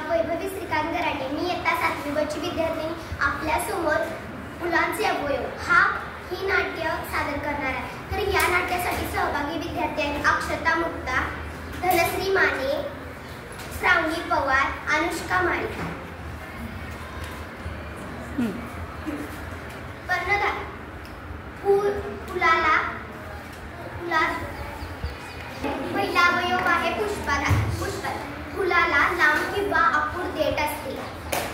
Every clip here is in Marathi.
वैभवी श्रीकांत गराटे। मी इयत्ता 7वी ची विद्यार्थिनी आपल्या समोर फुलांचे अवयव ही नाट्य सादर करणार आहे। तर या नाट्यासाठी सहभागी विद्यार्थी आहेत अक्षता मुक्ता, धनश्री माने, श्रावणी पवार, अनुष्का माळी। कर्णधार फुलाला पहिला अवयव आहे पुष्पाला। फुलाला लांब किंवा अपूर देठ असते।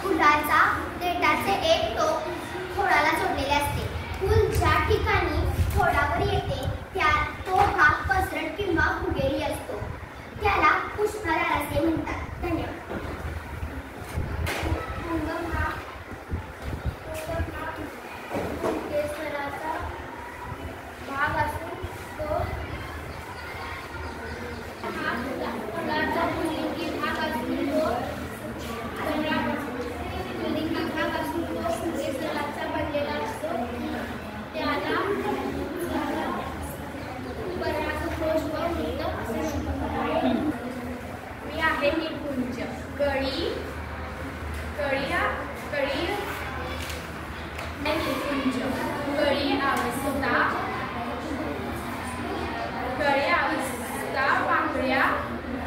फुलाचा देठाचे एक टोक खोडाला जोडलेले असते। फूल ज्या ठिकाणी खोडावर येते तो भाग पसरट किंवा फुगेरी असतो, त्याला पुष्पराग असे म्हणतात। धन्यवाद। भाग असून तो निकुंज कळी निकुंज कळी अवस्था पाकळ्या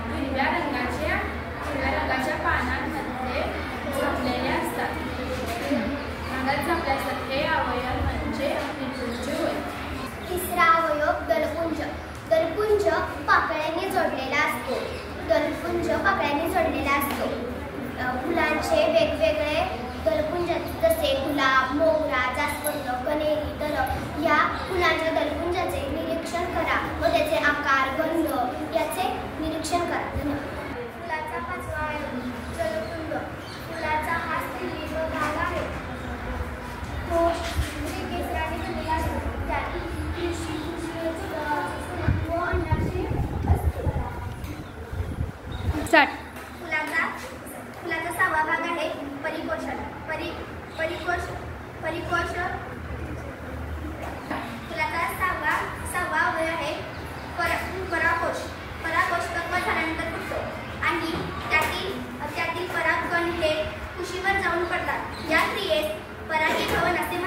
हिरव्या रंगाच्या पानांमध्ये जमलेल्या असतात। रंगात जमले असतात हे अवयव म्हणजे निकुंज होय। तिसरा अवयव दलपुंज। दलपुंज पाकळ्यांनी जोडलेला असतो। फुलांचे वेगवेगळे दलपुंज जसे गुलाब, मोगरा, जास्वंद, कनेरी, दल या फुलांच्या दलपुंजाचे निरीक्षण करा व त्याचे आकार, गंध याचे निरीक्षण करा। फुलाचा पाचवा अवयव जलकुंड। फुलाचा हा स्त्रीलिंग भाग आहे। तो केसराने बनलेला असतो। त्यात फुलाचा सहावा भाग आहे परिकोषण। फुलाचा सहावा अवयव आहे परागकोश। परागकोश तत्व झाल्यानंतर फुटतो आणि त्यातील परागकण हे कुशीवर जाऊन पडतात। या क्रियेस परागीभवन असे